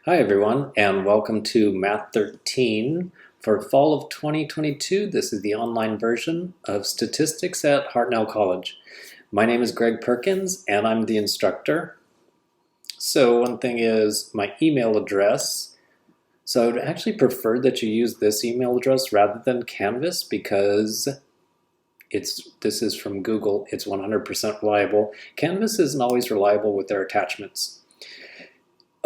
Hi everyone, and welcome to Math 13 for fall of 2022. This is the online version of statistics at Hartnell College. My name is Greg Perkins and I'm the instructor. So one thing is my email address. So I would actually prefer that you use this email address rather than Canvas because this is from Google. It's 100% reliable. Canvas isn't always reliable with their attachments.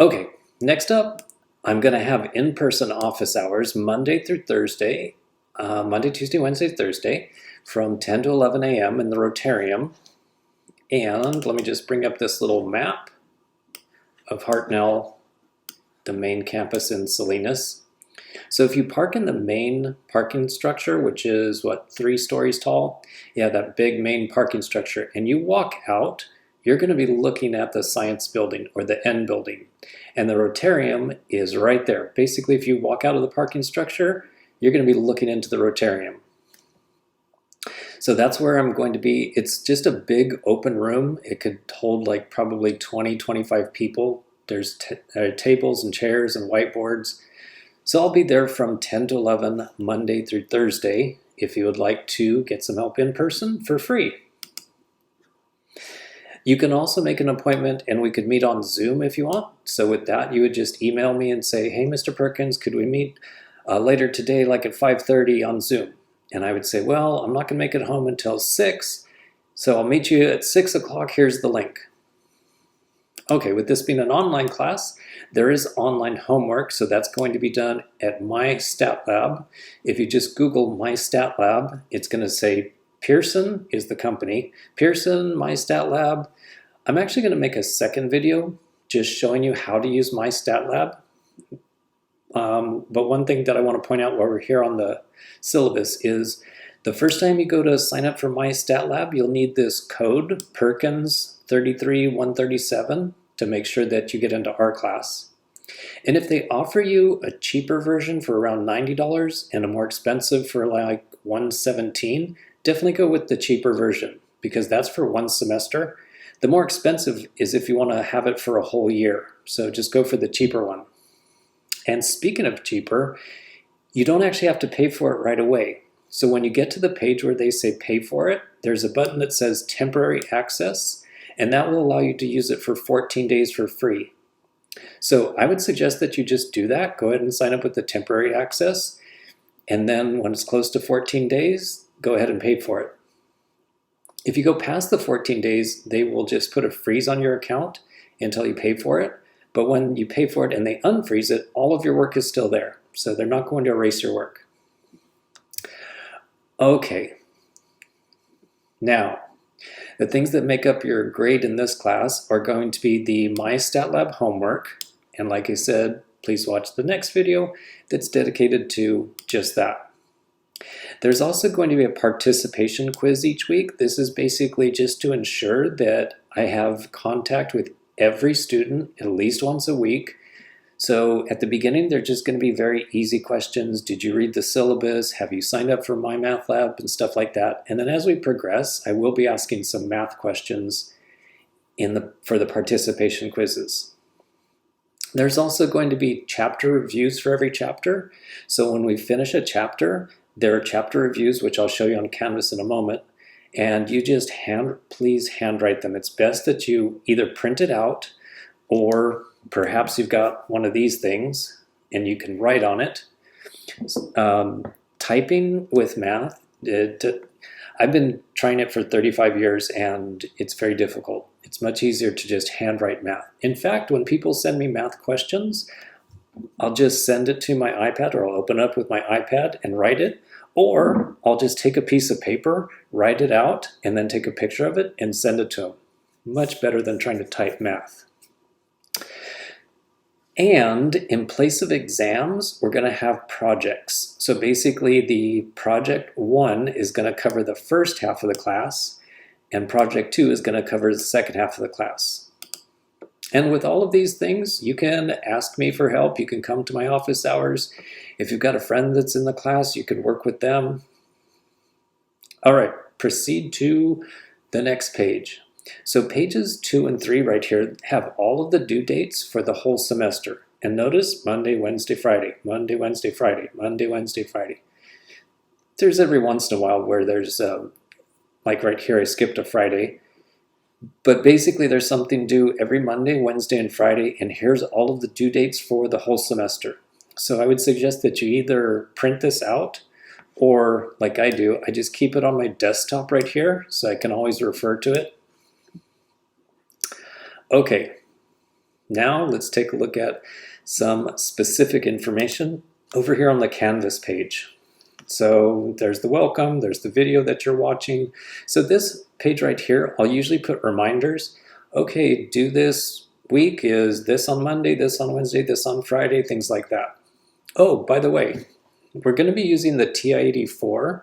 Okay, next up, I'm going to have in-person office hours Monday through Thursday, Monday, Tuesday, Wednesday, Thursday, from 10 to 11 a.m. in the Rotarium. And let me just bring up this little map of Hartnell, the main campus in Salinas. So if you park in the main parking structure, which is what, 3 stories tall? Yeah, that big main parking structure, and you walk out, you're going to be looking at the science building or the N building. And the Rotarium is right there. Basically, if you walk out of the parking structure, you're going to be looking into the Rotarium. So that's where I'm going to be. It's just a big open room. It could hold like probably 20, 25 people. There's tables and chairs and whiteboards. So I'll be there from 10 to 11 Monday through Thursday if you would like to get some help in person for free. You can also make an appointment and we could meet on Zoom if you want. So with that, you would just email me and say, hey, Mr. Perkins, could we meet later today, like at 5:30 on Zoom? And I would say, well, I'm not gonna make it home until 6, so I'll meet you at 6 o'clock, here's the link. Okay, with this being an online class, there is online homework, so that's going to be done at MyStatLab. If you just Google MyStatLab, it's gonna say Pearson is the company. Pearson, MyStatLab. I'm actually going to make a second video just showing you how to use MyStatLab. But one thing that I want to point out while we're here on the syllabus is the first time you go to sign up for MyStatLab, you'll need this code, Perkins 33137, to make sure that you get into our class. And if they offer you a cheaper version for around $90 and a more expensive for like $117, definitely go with the cheaper version because that's for one semester. The more expensive is if you want to have it for a whole year. So just go for the cheaper one. And speaking of cheaper, you don't actually have to pay for it right away. So when you get to the page where they say pay for it, there's a button that says temporary access, and that will allow you to use it for 14 days for free. So I would suggest that you just do that. Go ahead and sign up with the temporary access. And then when it's close to 14 days, go ahead and pay for it. If you go past the 14 days, they will just put a freeze on your account until you pay for it. But when you pay for it and they unfreeze it, all of your work is still there. So they're not going to erase your work. Okay. Now, the things that make up your grade in this class are going to be the MyStatLab homework. And like I said, please watch the next video that's dedicated to just that. There's also going to be a participation quiz each week. This is basically just to ensure that I have contact with every student at least once a week. So at the beginning, they're just going to be very easy questions. Did you read the syllabus? Have you signed up for MyMathLab and stuff like that? And then as we progress, I will be asking some math questions for the participation quizzes. There's also going to be chapter reviews for every chapter. So when we finish a chapter, there are chapter reviews, which I'll show you on Canvas in a moment, and you just please handwrite them. It's best that you either print it out or perhaps you've got one of these things and you can write on it. Typing with math, I've been trying it for 35 years and it's very difficult. It's much easier to just handwrite math. In fact, when people send me math questions, I'll just send it to my iPad, or I'll open it up with my iPad and write it, or I'll just take a piece of paper, write it out, and then take a picture of it and send it to them. Much better than trying to type math. And in place of exams, we're going to have projects. So basically, the project 1 is going to cover the first half of the class, and project 2 is going to cover the second half of the class. And with all of these things, you can ask me for help. You can come to my office hours. If you've got a friend that's in the class, you can work with them. All right, proceed to the next page. So pages 2 and 3 right here have all of the due dates for the whole semester. And notice Monday, Wednesday, Friday, Monday, Wednesday, Friday, Monday, Wednesday, Friday. There's every once in a while where there's, like right here, I skipped a Friday. But basically there's something due every Monday, Wednesday, and Friday, and here's all of the due dates for the whole semester. So I would suggest that you either print this out, or like I do, I just keep it on my desktop right here so I can always refer to it. Okay, now let's take a look at some specific information over here on the Canvas page. So there's the welcome, there's the video that you're watching. So this page right here, I'll usually put reminders. Okay, do this week, is this on Monday, this on Wednesday, this on Friday, things like that. Oh, by the way, we're going to be using the TI-84,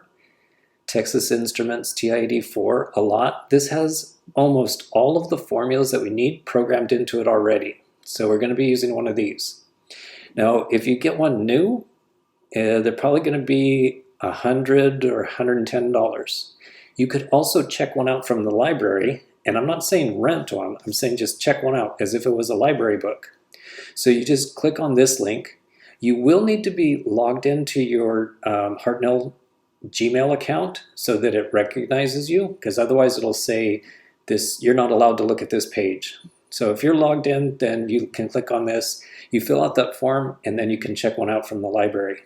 Texas Instruments TI-84 a lot. This has almost all of the formulas that we need programmed into it already. So we're going to be using one of these. Now, if you get one new, they're probably going to be $100 or $110. You could also check one out from the library, and I'm not saying rent one, I'm saying just check one out as if it was a library book. So you just click on this link. You will need to be logged into your Hartnell Gmail account so that it recognizes you, because otherwise it'll say this, you're not allowed to look at this page. So if you're logged in, then you can click on this, you fill out that form, and then you can check one out from the library.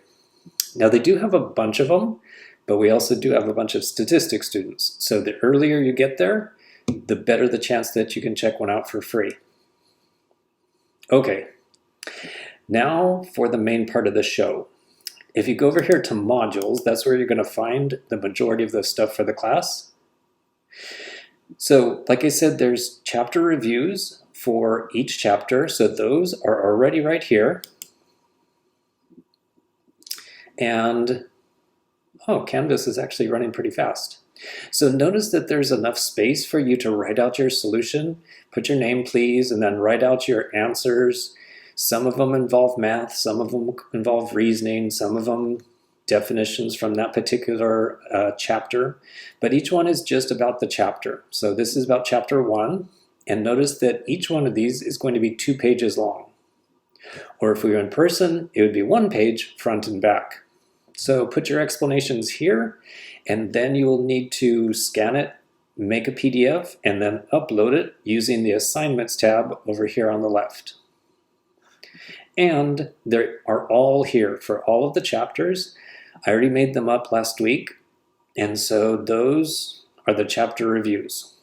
Now they do have a bunch of them, but we also do have a bunch of statistics students. So the earlier you get there, the better the chance that you can check one out for free. Okay, now for the main part of the show. If you go over here to modules, that's where you're going to find the majority of the stuff for the class. So like I said, there's chapter reviews for each chapter. So those are already right here. And oh, Canvas is actually running pretty fast. So notice that there's enough space for you to write out your solution. Put your name, please, and then write out your answers. Some of them involve math, some of them involve reasoning, some of them definitions from that particular chapter. But each one is just about the chapter. So this is about chapter 1. And notice that each one of these is going to be 2 pages long. Or if we were in person, it would be 1 page, front and back. So put your explanations here, and then you will need to scan it, make a PDF, and then upload it using the Assignments tab over here on the left. And they are all here for all of the chapters. I already made them up last week, and so those are the chapter reviews.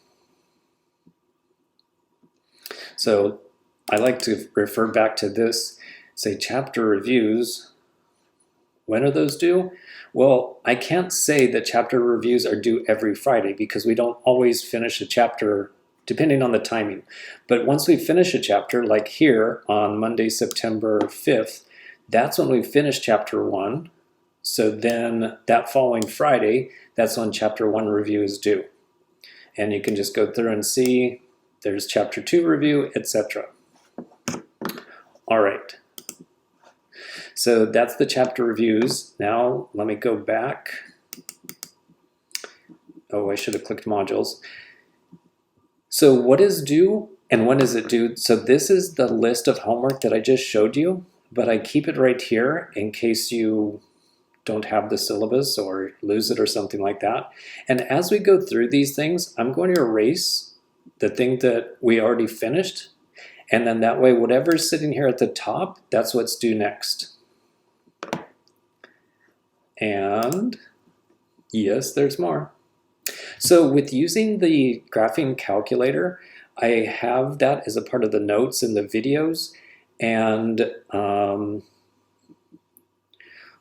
So I like to refer back to this, say chapter reviews. When are those due? Well, I can't say that chapter reviews are due every Friday because we don't always finish a chapter depending on the timing. But once we finish a chapter, like here on Monday, September 5th, that's when we finish chapter 1. So then that following Friday, that's when chapter 1 review is due. And you can just go through and see there's chapter 2 review, etc. All right. So that's the chapter reviews. Now let me go back. Oh, I should have clicked modules. So what is due and when is it due? So this is the list of homework that I just showed you, but I keep it right here in case you don't have the syllabus or lose it or something like that. And as we go through these things, I'm going to erase the thing that we already finished. And then that way, whatever's sitting here at the top, that's what's due next. And yes, there's more. So with using the graphing calculator, I have that as a part of the notes in the videos. And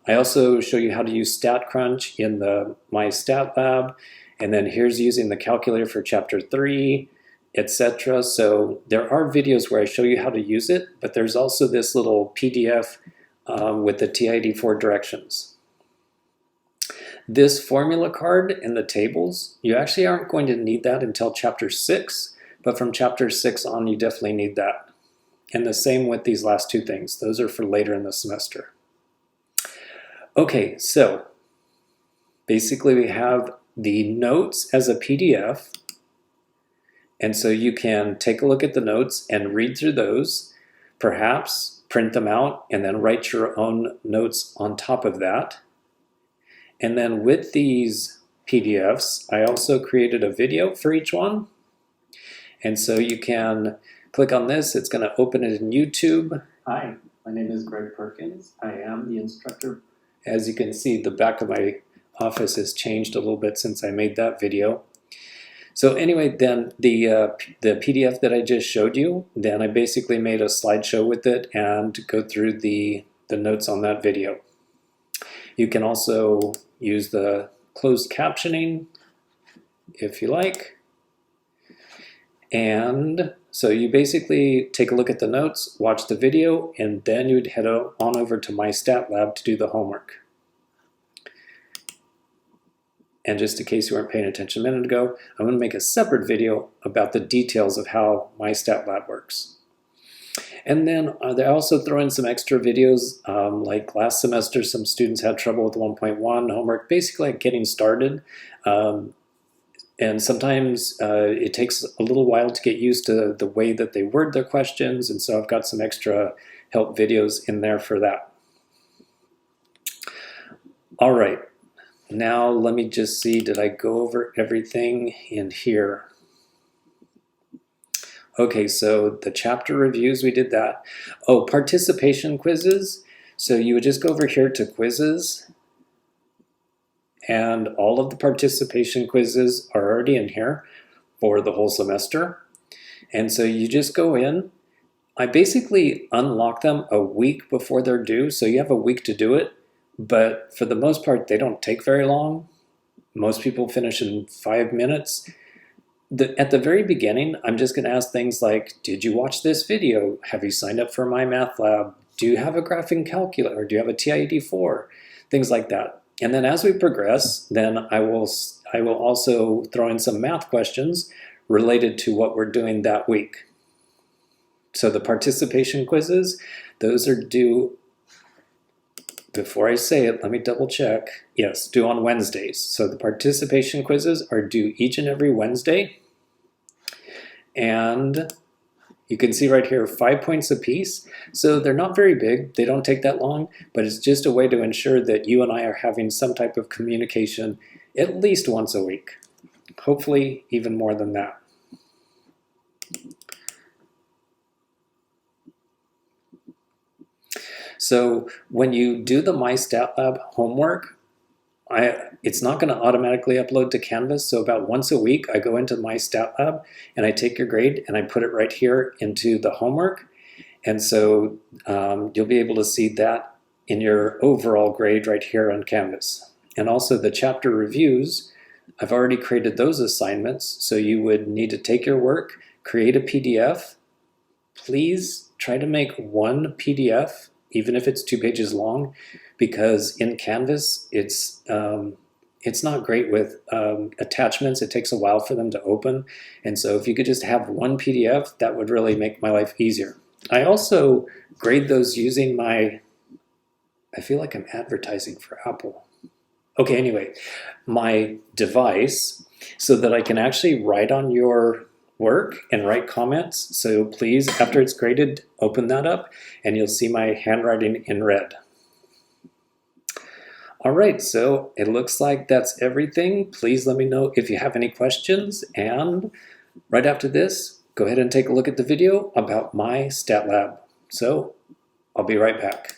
I also show you how to use StatCrunch in the My Stat Lab. And then here's using the calculator for chapter 3, etc. So there are videos where I show you how to use it, but there's also this little PDF with the TI-84 directions. This formula card and the tables, you actually aren't going to need that until chapter 6, but from chapter 6 on, you definitely need that. And the same with these last 2 things. Those are for later in the semester. Okay, so basically we have the notes as a PDF. And so you can take a look at the notes and read through those, perhaps print them out and then write your own notes on top of that. And then with these PDFs, I also created a video for each one. And so you can click on this, it's going to open it in YouTube. Hi, my name is Greg Perkins. I am the instructor. As you can see, the back of my office has changed a little bit since I made that video. So anyway, then the PDF that I just showed you, then I basically made a slideshow with it and go through the notes on that video. You can also use the closed captioning if you like. And so you basically take a look at the notes, watch the video, and then you'd head on over to MyStatLab to do the homework. And just in case you weren't paying attention a minute ago, I'm going to make a separate video about the details of how MyStatLab works. And then they also throw in some extra videos, like last semester some students had trouble with 1.1 homework, basically like getting started. And sometimes it takes a little while to get used to the way that they word their questions, and so I've got some extra help videos in there for that. All right. Now let me just see, did I go over everything in here? Okay, so the chapter reviews, we did that. Oh, participation quizzes. So you would just go over here to quizzes, and all of the participation quizzes are already in here for the whole semester. And so you just go in. I basically unlock them a week before they're due, so you have a week to do it. But for the most part, they don't take very long. Most people finish in 5 minutes. At the very beginning, I'm just going to ask things like, did you watch this video? Have you signed up for MyMathLab? Do you have a graphing calculator? Do you have a TI-84? Things like that. And then as we progress, then I will also throw in some math questions related to what we're doing that week. So the participation quizzes, those are due. Before I say it, let me double check. Yes, due on Wednesdays. So the participation quizzes are due each and every Wednesday. And you can see right here, 5 points apiece. So they're not very big, they don't take that long, but it's just a way to ensure that you and I are having some type of communication at least once a week. Hopefully even more than that. So when you do the MyStatLab homework, it's not going to automatically upload to Canvas. So about once a week, I go into MyStatLab and I take your grade and I put it right here into the homework. And so you'll be able to see that in your overall grade right here on Canvas. And also the chapter reviews, I've already created those assignments. So you would need to take your work, create a PDF. Please try to make one PDF, even if it's 2 pages long, because in Canvas, it's not great with attachments. It takes a while for them to open. And so if you could just have one PDF, that would really make my life easier. I also grade those using I feel like I'm advertising for Apple. Okay, anyway, my device, so that I can actually write on your work and write comments. So please, after it's graded, open that up and you'll see my handwriting in red. All right, so it looks like that's everything. Please let me know if you have any questions, and right after this, go ahead and take a look at the video about MyStatLab. So I'll be right back.